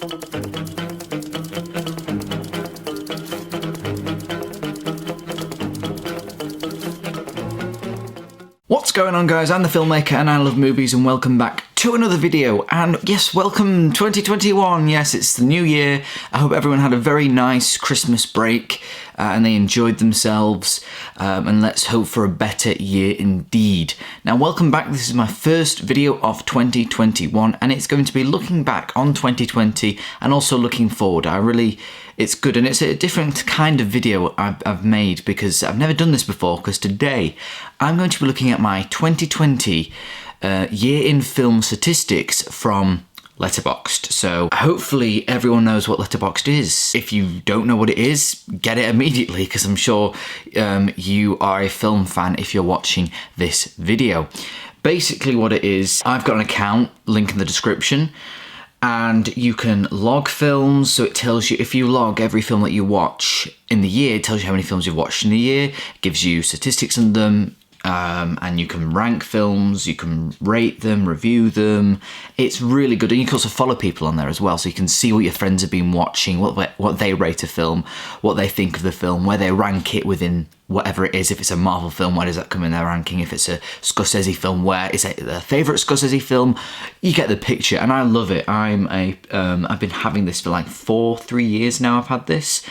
What's going on, guys? I'm the Filmmaker and I love movies, and welcome back to another video. And yes, welcome 2021. Yes, it's the new year. I hope everyone had a very nice Christmas break and they enjoyed themselves, and let's hope for a better year indeed. Now, welcome back. This is my first video of 2021 and it's going to be looking back on 2020 and also looking forward. It's good, and it's a different kind of video I've made because I've never done this before, because today I'm going to be looking at my 2020 year in film statistics from Letterboxd. So hopefully everyone knows what Letterboxd is. If you don't know what it is, get it immediately, because I'm sure you are a film fan if you're watching this video. Basically what it is, I've got an account, link in the description, and you can log films. So it tells you, if you log every film that you watch in the year, it tells you how many films you've watched in the year, it gives you statistics on them, and you can rank films, you can rate them, review them. It's really good, and you can also follow people on there as well, so you can see what your friends have been watching, what they rate a film, what they think of the film, where they rank it within whatever it is. If it's a Marvel film, where does that come in their ranking? If it's a Scorsese film, where is it their favourite Scorsese film? You get the picture, and I love it. I've been having this for like 3 years now. I've had this,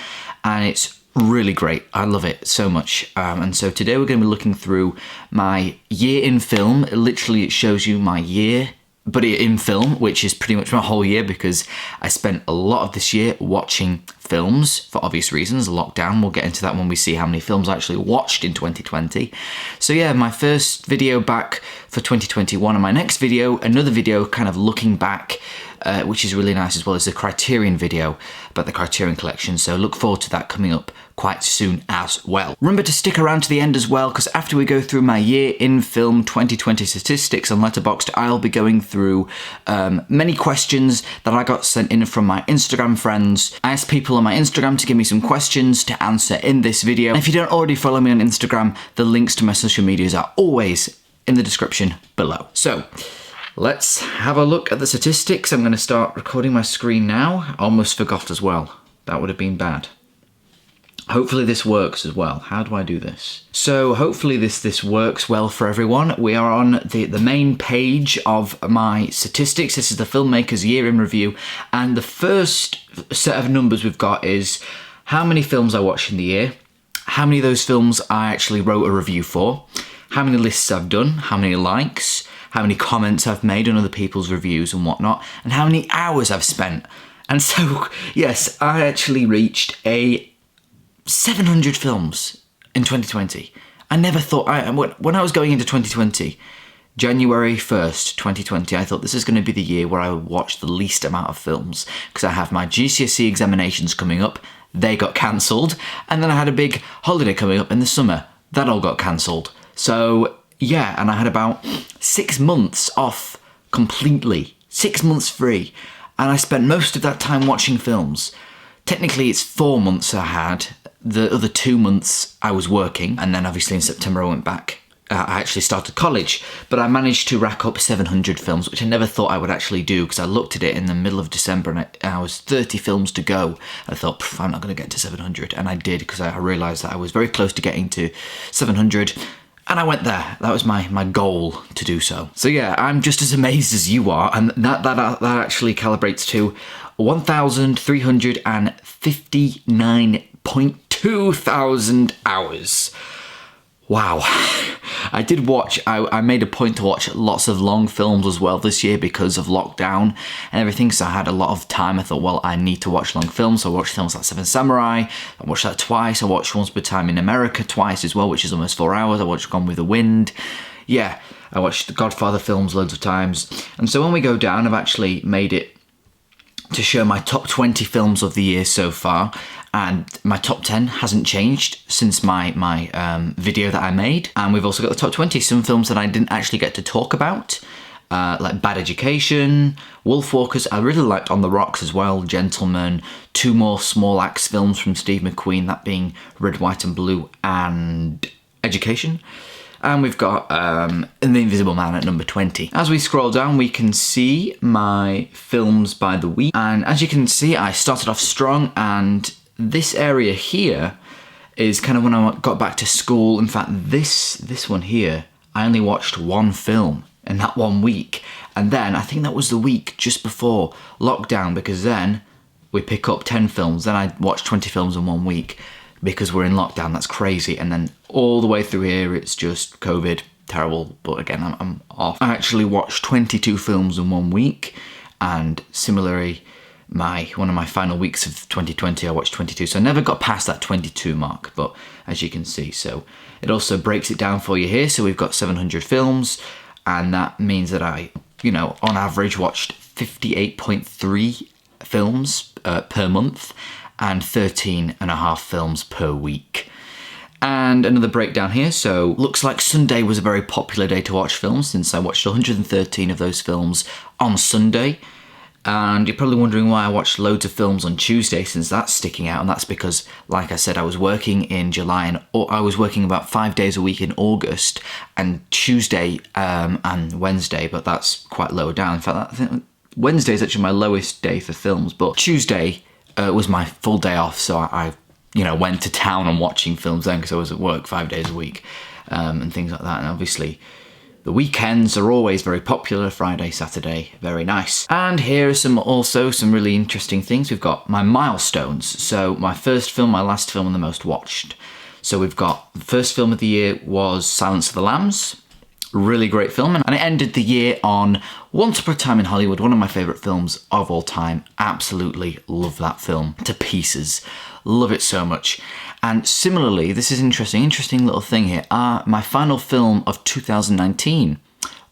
and it's really great. I love it so much. And so today we're going to be looking through my year in film. Literally, it shows you my year, but in film, which is pretty much my whole year, because I spent a lot of this year watching films for obvious reasons. Lockdown, we'll get into that when we see how many films I actually watched in 2020. So yeah, my first video back for 2021, and my next video, another video kind of looking back, which is really nice as well, as a Criterion video about the Criterion collection. So look forward to that coming up quite soon as well. Remember to stick around to the end as well, because after we go through my year in film 2020 statistics on Letterboxd, I'll be going through many questions that I got sent in from my Instagram friends. I asked people on my Instagram to give me some questions to answer in this video. And if you don't already follow me on Instagram, the links to my social medias are always in the description below. So let's have a look at the statistics. I'm going to start recording my screen now. I almost forgot as well. That would have been bad. Hopefully this works as well. How do I do this? So hopefully this works well for everyone. We are on the main page of my statistics. This is the Filmmaker's Year in Review. And the first set of numbers we've got is how many films I watched in the year, how many of those films I actually wrote a review for, how many lists I've done, how many likes, how many comments I've made on other people's reviews and whatnot, and how many hours I've spent. And so, yes, I actually reached 700 films in 2020. I never thought, when I was going into 2020, January 1st, 2020, I thought this is going to be the year where I would watch the least amount of films, because I have my GCSE examinations coming up. They got cancelled, and then I had a big holiday coming up in the summer. That all got cancelled. So yeah, and I had about 6 months off completely, 6 months free, and I spent most of that time watching films. Technically it's 4 months I had, the other 2 months I was working, and then obviously in September I went back. I actually started college, but I managed to rack up 700 films, which I never thought I would actually do, because I looked at it in the middle of December and I was 30 films to go. I thought, I'm not going to get to 700, and I did, because I realised that I was very close to getting to 700. And I went there. That was my goal to do so. So yeah, I'm just as amazed as you are, and that actually calibrates to 1,359.2 thousand hours. Wow. I did watch, I made a point to watch lots of long films as well this year because of lockdown and everything, so I had a lot of time. I thought, well, I need to watch long films, so I watched films like Seven Samurai, I watched that twice, I watched Once Upon a Time in America twice as well, which is almost 4 hours, I watched Gone with the Wind, yeah, I watched the Godfather films loads of times, and so when we go down, I've actually made it to show my top 20 films of the year so far, and my top 10 hasn't changed since my video that I made. And we've also got the top 20, some films that I didn't actually get to talk about, like Bad Education, Wolfwalkers. I really liked On the Rocks as well, Gentleman, 2 more small axe films from Steve McQueen, that being Red, White and Blue and Education. And we've got The Invisible Man at number 20. As we scroll down, we can see my films by the week. And as you can see, I started off strong, and this area here is kind of when I got back to school. In fact, this one here, I only watched one film in that 1 week. And then I think that was the week just before lockdown, because then we pick up 10 films. Then I watched 20 films in 1 week because we're in lockdown. That's crazy. And then all the way through here, it's just COVID. Terrible. But again, I'm off. I actually watched 22 films in 1 week. And similarly, one of my final weeks of 2020, I watched 22. So I never got past that 22 mark. But as you can see, so it also breaks it down for you here. So we've got 700 films. And that means that I, on average watched 58.3 films per month and 13.5 films per week. And another breakdown here. So looks like Sunday was a very popular day to watch films, since I watched 113 of those films on Sunday. And you're probably wondering why I watched loads of films on Tuesday, since that's sticking out. And that's because, like I said, I was working in July, and I was working about 5 days a week in August, and Tuesday and Wednesday, but that's quite low down. In fact, I think Wednesday is actually my lowest day for films, but Tuesday was my full day off, so I went to town on watching films then, because I was at work 5 days a week and things like that. And obviously the weekends are always very popular. Friday, Saturday, very nice. And here are also some really interesting things. We've got my milestones. So my first film, my last film, and the most watched. So we've got the first film of the year was Silence of the Lambs. Really great film. And it ended the year on Once Upon a Time in Hollywood, one of my favourite films of all time. Absolutely love that film to pieces. Love it so much. And similarly, this is interesting little thing here. My final film of 2019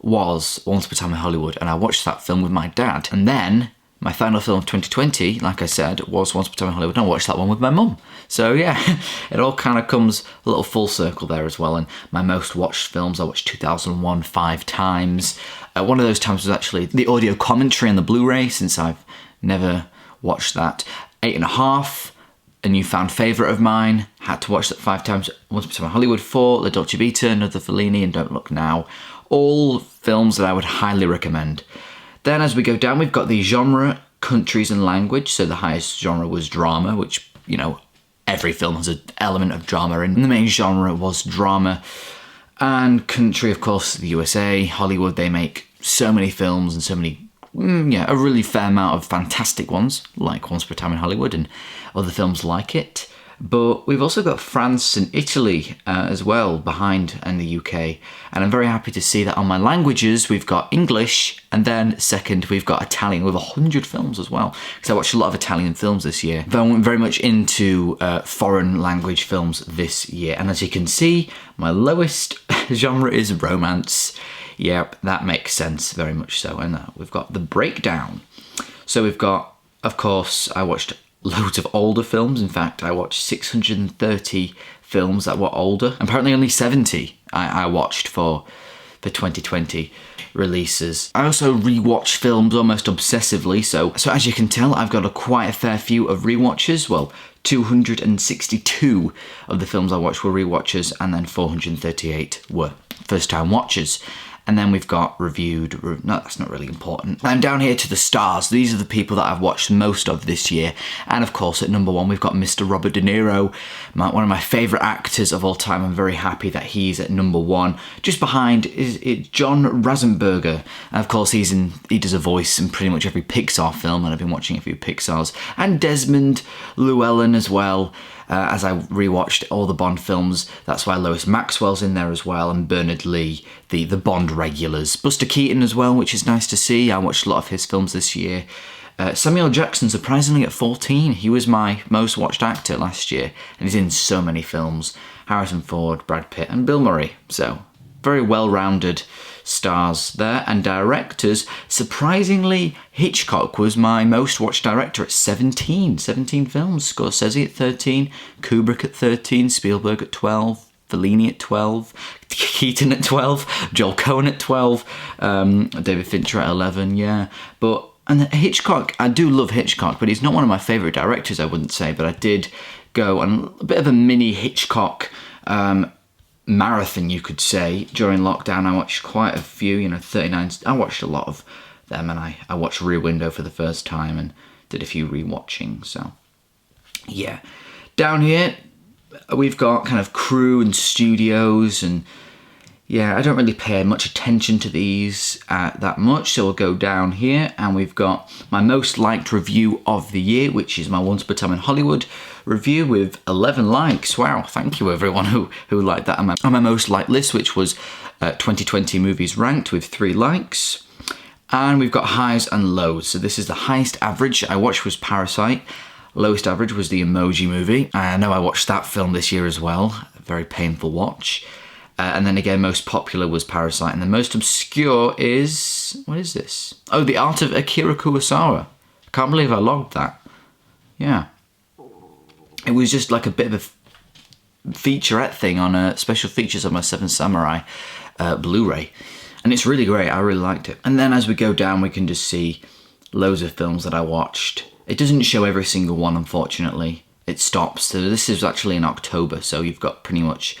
was Once Upon a Time in Hollywood, and I watched that film with my dad. And then my final film of 2020, like I said, was Once Upon a Time in Hollywood, and I watched that one with my mum. So yeah, it all kind of comes a little full circle there as well. And my most watched films, I watched 2001 5 times. One of those times was actually the audio commentary on the Blu-ray, since I've never watched that. 8.5. A newfound favourite of mine, had to watch that 5 times. Once Upon a Time in Hollywood 4, La Dolce Vita, another Fellini, and Don't Look Now. All films that I would highly recommend. Then as we go down, we've got the genre, countries and language. So the highest genre was drama, which, every film has an element of drama in. And the main genre was drama. And country, of course, the USA, Hollywood, they make so many films and so many, a really fair amount of fantastic ones, like Once Upon a Time in Hollywood and other films like it. But we've also got France and Italy as well behind, and the UK. And I'm very happy to see that on my languages, we've got English, and then second, we've got Italian with 100 films as well. Because I watched a lot of Italian films this year. But I went very much into foreign language films this year. And as you can see, my lowest genre is romance. Yep, that makes sense, very much so. And we've got the breakdown. So we've got, of course, I watched loads of older films. In fact, I watched 630 films that were older. Apparently only 70 I watched for 2020 releases. I also rewatch films almost obsessively, so as you can tell, I've got quite a fair few of rewatches. Well, 262 of the films I watched were rewatches, and then 438 were first-time watches. And then we've got reviewed, no, that's not really important. I'm down here to the stars. These are the people that I've watched most of this year. And of course, at number 1, we've got Mr. Robert De Niro, one of my favourite actors of all time. I'm very happy that he's at number 1. Just behind is John Ratzenberger. And of course, he does a voice in pretty much every Pixar film, and I've been watching a few Pixars. And Desmond Llewellyn as well. As I rewatched all the Bond films, that's why Lois Maxwell's in there as well, and Bernard Lee, the Bond regulars. Buster Keaton as well, which is nice to see. I watched a lot of his films this year. Samuel Jackson, surprisingly at 14, he was my most watched actor last year, and he's in so many films. Harrison Ford, Brad Pitt, and Bill Murray. So, very well-rounded stars there. And directors, surprisingly, Hitchcock was my most watched director at 17 films. Scorsese at 13, Kubrick at 13, Spielberg at 12, Fellini at 12, Keaton at 12, Joel Cohen at 12, David Fincher at 11, yeah. And Hitchcock, I do love Hitchcock, but he's not one of my favourite directors, I wouldn't say. But I did go on a bit of a mini Hitchcock marathon, you could say. During lockdown, I watched quite a few, 39. I watched a lot of them, and I watched Rear Window for the first time and did a few rewatching. So, yeah. Down here, we've got kind of crew and studios, and yeah, I don't really pay much attention to these that much, so we'll go down here, and we've got my most liked review of the year, which is my Once Upon a Time in Hollywood review with 11 likes. Wow, thank you everyone who liked that. On my most liked list, which was 2020 movies ranked with 3 likes. And we've got highs and lows. So this is the highest average I watched was Parasite. Lowest average was the Emoji Movie. I know I watched that film this year as well. A very painful watch. And then again, most popular was Parasite. And the most obscure is... what is this? Oh, The Art of Akira Kurosawa. I can't believe I logged that. Yeah. It was just like a bit of a featurette thing on special features on my Seven Samurai Blu-ray. And it's really great. I really liked it. And then as we go down, we can just see loads of films that I watched. It doesn't show every single one, unfortunately. It stops. So this is actually in October. So you've got pretty much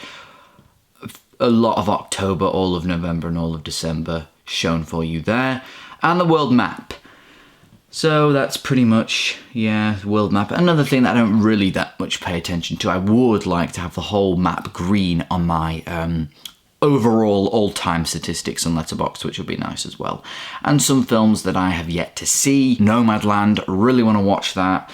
a lot of October, all of November and all of December shown for you there. And the world map. So that's pretty much, yeah, world map. Another thing that I don't really that much pay attention to, I would like to have the whole map green on my overall all-time statistics on Letterboxd, which would be nice as well. And some films that I have yet to see. Nomadland, really want to watch that.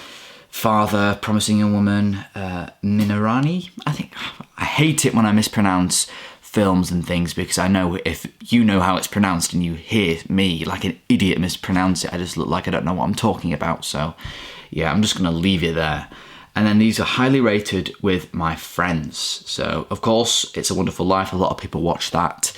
Father, Promising Young Woman, Minarani, I think. I hate it when I mispronounce films and things, because I know if you know how it's pronounced and you hear me like an idiot mispronounce it, I just look like I don't know what I'm talking about. So yeah, I'm just going to leave it there. And then these are highly rated with my friends. So of course, It's a Wonderful Life. A lot of people watch that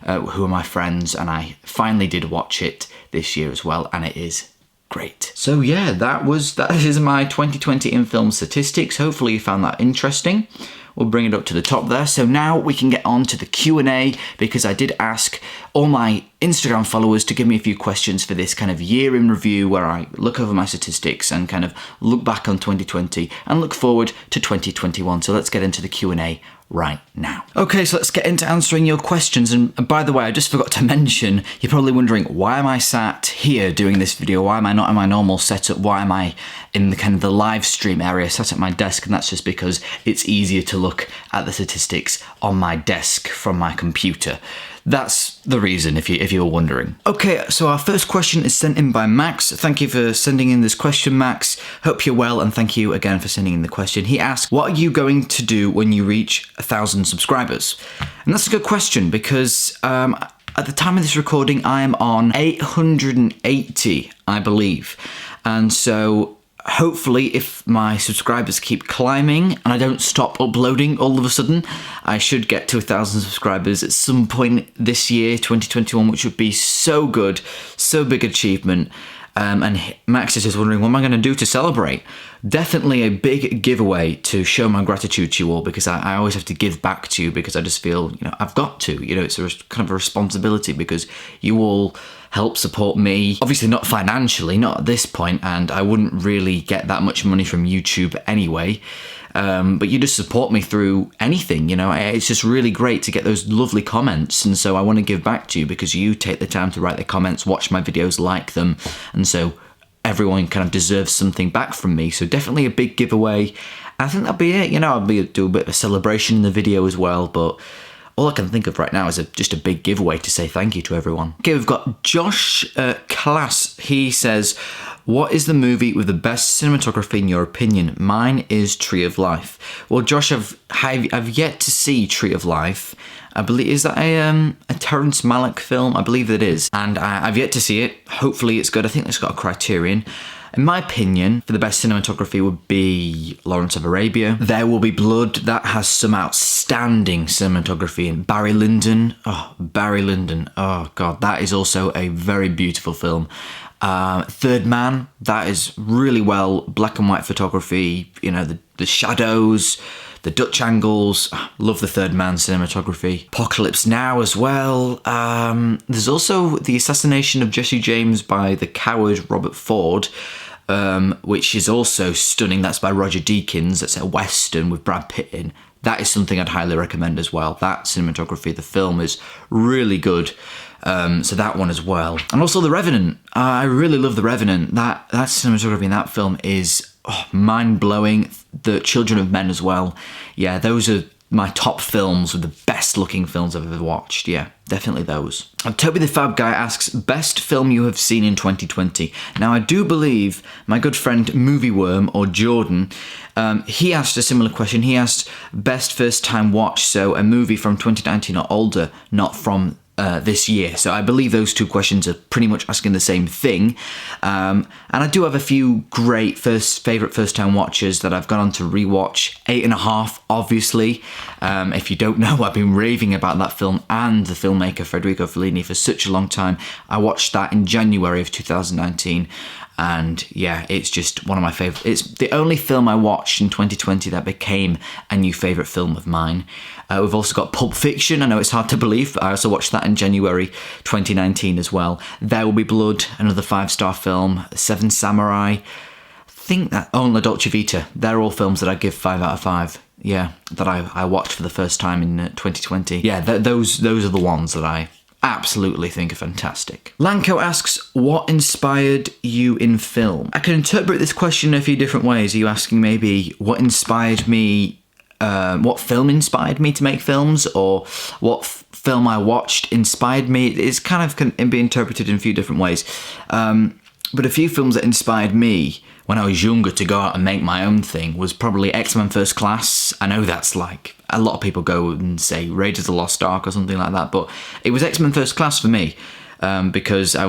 who are my friends, and I finally did watch it this year as well, and it is great. So yeah, that is my 2020 in film statistics. Hopefully you found that interesting. We'll bring it up to the top there. So now we can get on to the Q&A, because I did ask all my Instagram followers to give me a few questions for this kind of year in review, where I look over my statistics and kind of look back on 2020 and look forward to 2021. So let's get into the Q&A right now. Okay, so let's get into answering your questions. And by the way, I just forgot to mention, you're probably wondering, why am I sat here doing this video? Why am I not in my normal setup? Why am I in the kind of the live stream area sat at my desk? And that's just because it's easier to look at the statistics on my desk from my computer. That's the reason, if you were wondering. Okay, so our first question is sent in by Max. Thank you for sending in this question, Max. Hope you're well, and thank you again for sending in the question. He asks, what are you going to do when you reach 1,000 subscribers? And that's a good question, because at the time of this recording, I am on 880, I believe. And so hopefully, if my subscribers keep climbing and I don't stop uploading all of a sudden, I should get to 1,000 subscribers at some point this year, 2021, which would be so good, so big achievement. And Max is just wondering, what am I going to do to celebrate? Definitely a big giveaway to show my gratitude to you all, because I always have to give back to you, because I just feel, I've got to, it's a kind of a responsibility, because you all help support me. Obviously not financially, not at this point, and I wouldn't really get that much money from YouTube anyway. But you just support me through anything, It's just really great to get those lovely comments, and so I want to give back to you, because you take the time to write the comments, watch my videos, like them, and so everyone kind of deserves something back from me. So definitely a big giveaway. I think that'll be it. I'll do a bit of a celebration in the video as well, but all I can think of right now is just a big giveaway to say thank you to everyone. Okay, we've got Josh Class. He says, what is the movie with the best cinematography in your opinion? Mine is Tree of Life. Well, Josh, I've yet to see Tree of Life. I believe, is that a Terrence Malick film? I believe it is. And I've yet to see it. Hopefully it's good. I think it's got a Criterion. In my opinion, for the best cinematography would be Lawrence of Arabia. There Will Be Blood. That has some outstanding cinematography. And Barry Lyndon. Oh, Barry Lyndon. Oh, God. That is also a very beautiful film. Third Man. That is really well black and white photography. The shadows, the Dutch angles. Love the Third Man cinematography. Apocalypse Now as well. There's also The Assassination of Jesse James by the coward Robert Ford, which is also stunning. That's by Roger Deakins. That's a Western with Brad Pitt in. that is something I'd highly recommend as well. That cinematography, the film is really good. So that one as well. And also The Revenant. I really love The Revenant. That cinematography in that film is mind-blowing. The Children of Men as well. Yeah, those are my top films, with the best looking films I've ever watched. Yeah, definitely those. And Toby the Fab Guy asks, best film you have seen in 2020. Now, I do believe my good friend Movie Worm, or Jordan, he asked a similar question. He asked best first time watch, so a movie from 2019 or older, not from this year. So I believe those two questions are pretty much asking the same thing. And I do have a few great favourite first-time watches that I've gone on to rewatch. 8.5, obviously. If you don't know, I've been raving about that film and the filmmaker Federico Fellini for such a long time. I watched that in January of 2019. And yeah, it's just one of my favourite. It's the only film I watched in 2020 that became a new favourite film of mine. We've also got Pulp Fiction. I know it's hard to believe, but I also watched that in January 2019 as well. There Will Be Blood, another 5-star film. Seven Samurai. I think that... Oh, and La Dolce Vita. They're all films that I give 5 out of 5. Yeah, that I watched for the first time in 2020. Yeah, those are the ones that I absolutely think are fantastic. Lanko asks, what inspired you in film? I can interpret this question a few different ways. Are you asking maybe what inspired me, what film inspired me to make films, or what film I watched inspired me? It's kind of can be interpreted in a few different ways. But a few films that inspired me when I was younger to go out and make my own thing was probably X-Men First Class. I know that's like, a lot of people go and say Raiders of the Lost Ark or something like that, but it was X-Men First Class for me, because I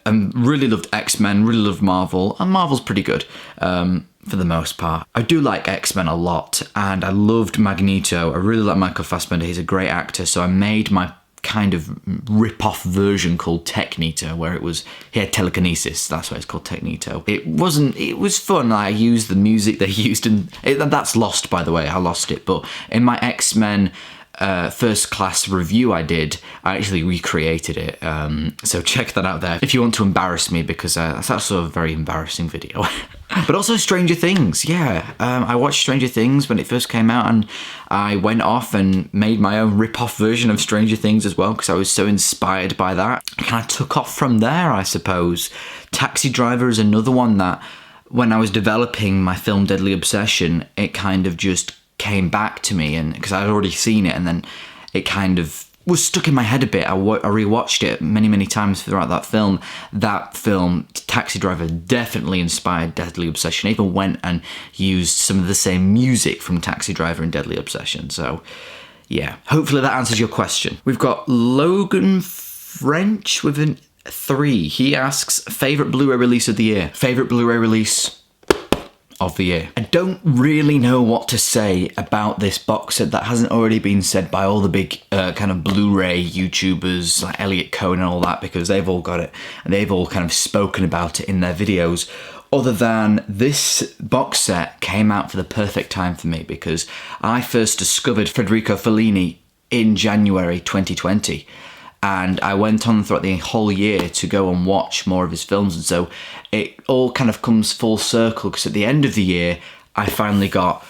really loved X-Men, really loved Marvel, and Marvel's pretty good for the most part. I do like X-Men a lot, and I loved Magneto. I really like Michael Fassbender, he's a great actor, so I made my kind of rip-off version called Technito, where he had telekinesis. That's why it's called Technito. It was fun. I used the music they used, and that's lost, by the way. I lost it, but in my X-Men First Class review I actually recreated it. So check that out there if you want to embarrass me, because that's also a very embarrassing video. But also Stranger Things, yeah. I watched Stranger Things when it first came out, and I went off and made my own rip-off version of Stranger Things as well, because I was so inspired by that. And I took off from there, I suppose. Taxi Driver is another one that, when I was developing my film Deadly Obsession, it kind of just came back to me, and because I'd already seen it, and then it kind of was stuck in my head a bit. I rewatched it many times throughout that film. That film, Taxi Driver, definitely inspired Deadly Obsession. I even went and used some of the same music from Taxi Driver and Deadly Obsession. So yeah, hopefully that answers your question. We've got Logan French with a 3. He asks, favourite Blu-ray release of the year? Favourite Blu-ray release of the year. I don't really know what to say about this box set that hasn't already been said by all the big kind of Blu-ray YouTubers like Elliot Cohen and all that, because they've all got it and they've all kind of spoken about it in their videos. Other than this box set came out for the perfect time for me, because I first discovered Federico Fellini in January 2020. And I went on throughout the whole year to go and watch more of his films. And so it all kind of comes full circle, because at the end of the year, I finally got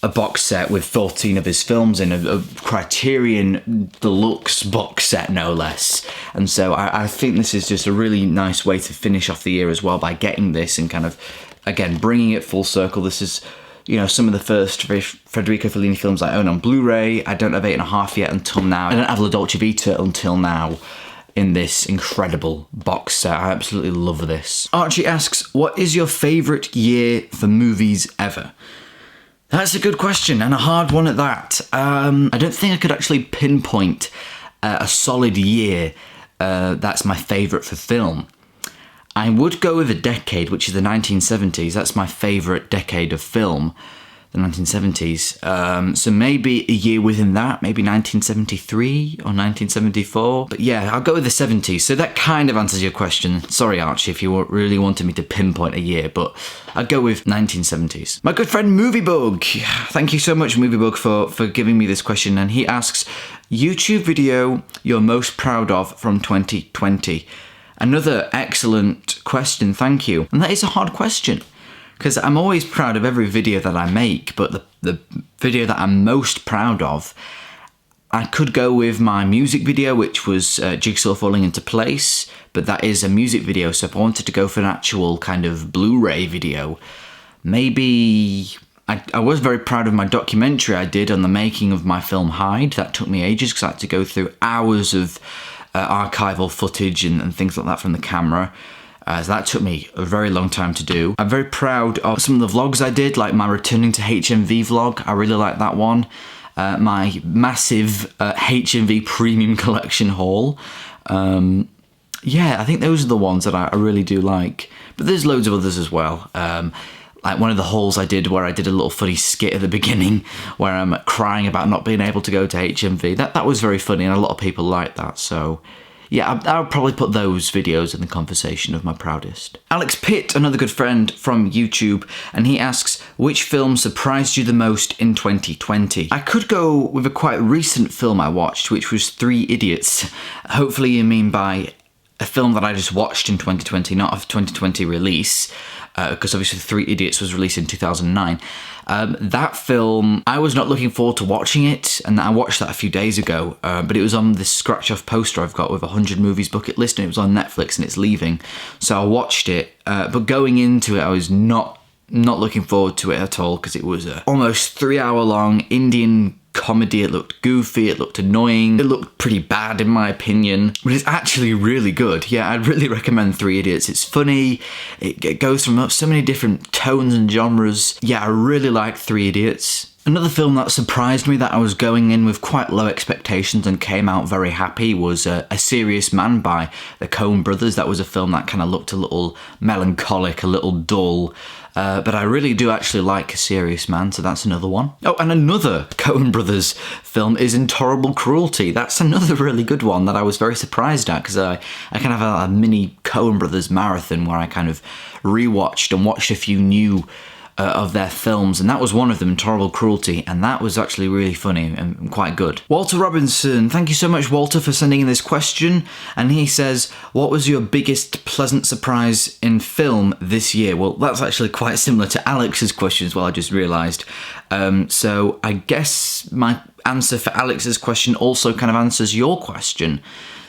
a box set with 14 of his films in, a Criterion Deluxe box set, no less. And so I think this is just a really nice way to finish off the year as well, by getting this and kind of, again, bringing it full circle. This is, you know, some of the first Federico Fellini films I own on Blu-ray. I don't have 8.5 yet until now. I don't have La Dolce Vita until now in this incredible box set. I absolutely love this. Archie asks, what is your favourite year for movies ever? That's a good question, and a hard one at that. I don't think I could actually pinpoint a solid year that's my favourite for film. I would go with a decade, which is the 1970s. That's my favourite decade of film, the 1970s. So maybe a year within that, maybe 1973 or 1974. But yeah, I'll go with the 70s. So that kind of answers your question. Sorry, Archie, if you really wanted me to pinpoint a year, but I'd go with 1970s. My good friend Moviebug. Thank you so much, Moviebug, for giving me this question. And he asks, YouTube video you're most proud of from 2020? Another excellent question, thank you. And that is a hard question, because I'm always proud of every video that I make, but the video that I'm most proud of, I could go with my music video, which was Jigsaw Falling Into Place, but that is a music video, so if I wanted to go for an actual kind of Blu-ray video, maybe... I was very proud of my documentary I did on the making of my film Hide. That took me ages because I had to go through hours of archival footage and things like that from the camera. So that took me a very long time to do. I'm very proud of some of the vlogs I did, like my Returning to HMV vlog. I really like that one. My massive HMV Premium Collection haul. Yeah, I think those are the ones that I really do like. But there's loads of others as well. Like one of the hauls I did where I did a little funny skit at the beginning where I'm crying about not being able to go to HMV. That was very funny and a lot of people liked that. So yeah, I'll probably put those videos in the conversation of my proudest. Alex Pitt, another good friend from YouTube, and he asks, which film surprised you the most in 2020? I could go with a quite recent film I watched, which was 3 Idiots. Hopefully you mean by a film that I just watched in 2020, not a 2020 release, because obviously 3 Idiots was released in 2009. That film, I was not looking forward to watching it, and I watched that a few days ago, but it was on this scratch-off poster I've got with 100 movies bucket list, and it was on Netflix and it's leaving. So I watched it, but going into it I was not looking forward to it at all, because it was a almost 3-hour long Indian comedy. It looked goofy, it looked annoying, it looked pretty bad in my opinion, but it's actually really good. Yeah, I'd really recommend 3 Idiots. It's funny, it goes from so many different tones and genres. Yeah, I really like 3 Idiots. Another film that surprised me, that I was going in with quite low expectations and came out very happy, was A Serious Man by the Coen brothers. That was a film that kind of looked a little melancholic, a little dull, but I really do actually like A Serious Man, so that's another one. Oh, and another Coen brothers film is Intolerable Cruelty. That's another really good one that I was very surprised at, because I kind of have a mini Coen brothers marathon where I kind of rewatched and watched a few new of their films, and that was one of them, Intolerable Cruelty, and that was actually really funny and quite good. Walter Robinson, thank you so much, Walter, for sending in this question, and he says, what was your biggest pleasant surprise in film this year? Well, that's actually quite similar to Alex's question as well, I just realised. So I guess my answer for Alex's question also kind of answers your question.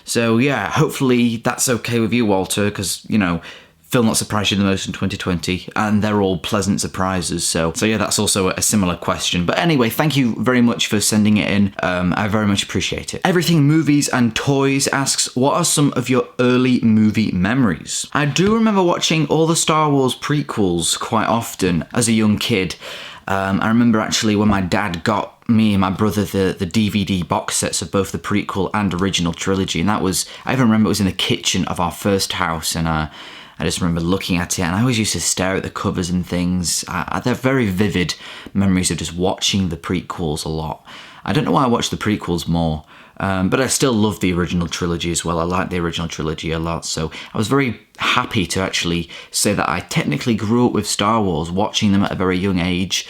So yeah, hopefully that's okay with you, Walter, because, you know, film that surprised you the most in 2020, and they're all pleasant surprises, so yeah, that's also a similar question. But anyway, thank you very much for sending it in. I very much appreciate it. Everything Movies and Toys asks, what are some of your early movie memories? I do remember watching all the Star Wars prequels quite often as a young kid. I remember actually when my dad got me and my brother the DVD box sets of both the prequel and original trilogy, and that was, I even remember it was in the kitchen of our first house, and I just remember looking at it, and I always used to stare at the covers and things. They're very vivid memories of just watching the prequels a lot. I don't know why I watched the prequels more, but I still love the original trilogy as well. I like the original trilogy a lot, so I was very happy to actually say that I technically grew up with Star Wars, watching them at a very young age,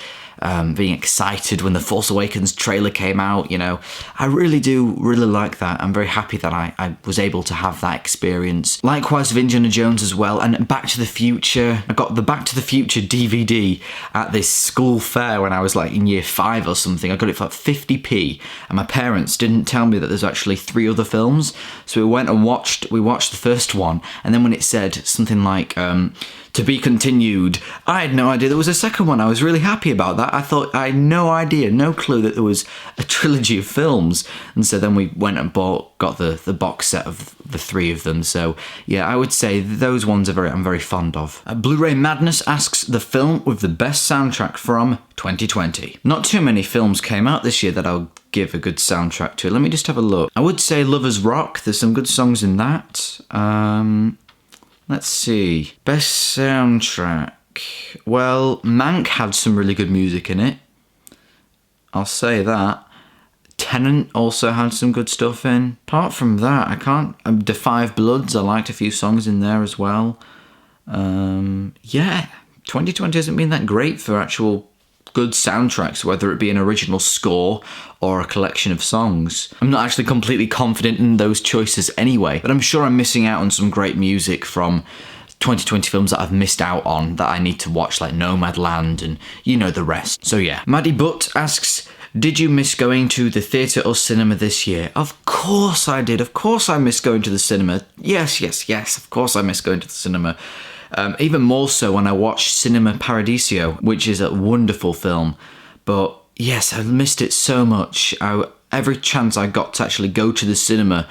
being excited when the Force Awakens trailer came out, you know. I really like that. I'm very happy that I was able to have that experience. Likewise with Indiana Jones as well, and Back to the Future. I got the Back to the Future DVD at this school fair when I was like in year 5 or something. I got it for 50p, and my parents didn't tell me that there's actually 3 other films. So we went and watched the first one, and then when it said something like, to be continued, I had no idea there was a second one. I was really happy about that. I had no idea, no clue that there was a trilogy of films. And so then we went and got the box set of the 3 of them. So yeah, I would say those ones I'm very fond of. Blu-ray Madness asks, the film with the best soundtrack from 2020. Not too many films came out this year that I'll give a good soundtrack to. Let me just have a look. I would say Lovers Rock. There's some good songs in that. Let's see. Best soundtrack. Well, Mank had some really good music in it. I'll say that. Tenet also had some good stuff in. Apart from that, I can't... The Five Bloods, I liked a few songs in there as well. Yeah, 2020 hasn't been that great for actual good soundtracks, whether it be an original score or a collection of songs. I'm not actually completely confident in those choices anyway, but I'm sure I'm missing out on some great music from 2020 films that I've missed out on that I need to watch, like Nomadland and you know the rest. So yeah. Maddie Butt asks, did you miss going to the theatre or cinema this year? Of course I did. Of course I miss going to the cinema. Yes. Of course I miss going to the cinema. Even more so when I watched Cinema Paradiso, which is a wonderful film. But yes, I missed it so much. Every chance I got to actually go to the cinema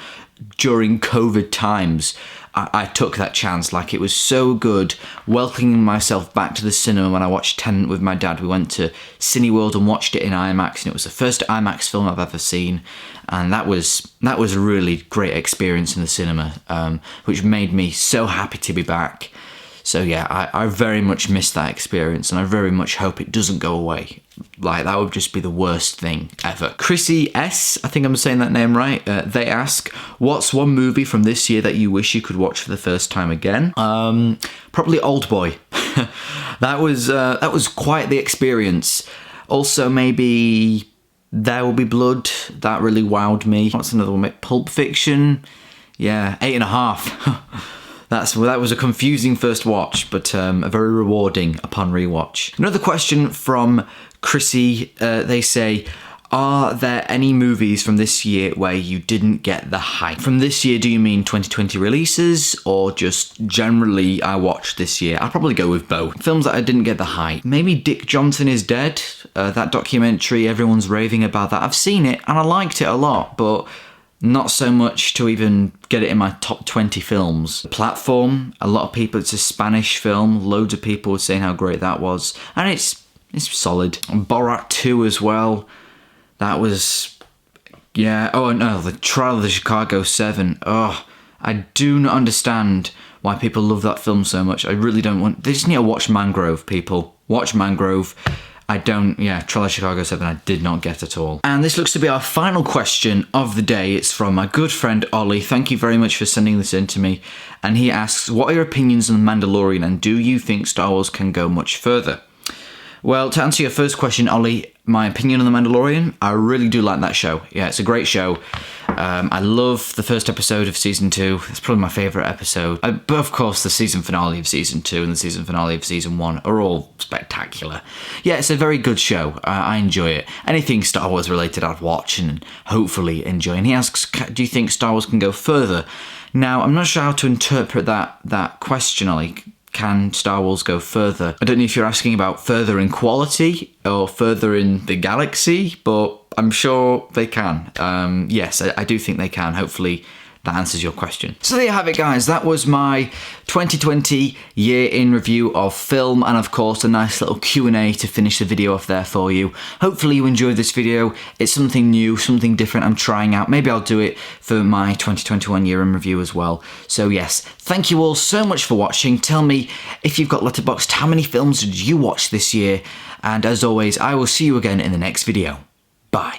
during COVID times, I took that chance. Like, it was so good welcoming myself back to the cinema when I watched Tenet with my dad. We went to Cineworld and watched it in IMAX, and it was the first IMAX film I've ever seen, and that was a really great experience in the cinema, which made me so happy to be back. So yeah, I very much miss that experience, and I very much hope it doesn't go away. Like, that would just be the worst thing ever. Chrissy S, I think I'm saying that name right, they ask, what's one movie from this year that you wish you could watch for the first time again? Probably Oldboy. That was quite the experience. Also, maybe There Will Be Blood. That really wowed me. What's another one? Pulp Fiction? Yeah, 8.5. That was a confusing first watch, but a very rewarding upon rewatch. Another question from Chrissy. They say, are there any movies from this year where you didn't get the hype? From this year, do you mean 2020 releases, or just generally I watched this year? I'll probably go with both. Films that I didn't get the hype. Maybe Dick Johnson Is Dead. That documentary, everyone's raving about that. I've seen it and I liked it a lot, but not so much to even get it in my top 20 films. Platform, a lot of people, it's a Spanish film. Loads of people were saying how great that was. And it's solid. Borat 2 as well. That was, yeah. Oh no, The Trial of the Chicago 7. Oh, I do not understand why people love that film so much. I really don't want, they just need to watch Mangrove, people. Watch Mangrove. Trial of Chicago 7 I did not get at all. And this looks to be our final question of the day. It's from my good friend Ollie. Thank you very much for sending this in to me. And he asks, what are your opinions on The Mandalorian, and do you think Star Wars can go much further? Well, to answer your first question, Ollie, my opinion on The Mandalorian, I really do like that show. Yeah, it's a great show. I love the first episode of Season 2. It's probably my favourite episode. But of course, the season finale of Season 2 and the season finale of Season 1 are all spectacular. Yeah, it's a very good show. I enjoy it. Anything Star Wars related I'd watch and hopefully enjoy. And he asks, do you think Star Wars can go further? Now, I'm not sure how to interpret that question, Ollie. Can Star Wars go further? I don't know if you're asking about further in quality or further in the galaxy, but I'm sure they can. Yes, I do think they can. Hopefully that answers your question. So there you have it, guys. That was my 2020 year in review of film, and of course a nice little Q&A to finish the video off there for you. Hopefully you enjoyed this video. It's something new, something different I'm trying out. Maybe I'll do it for my 2021 year in review as well. So yes, thank you all so much for watching. Tell me, if you've got Letterboxd, how many films did you watch this year? And as always, I will see you again in the next video. Bye.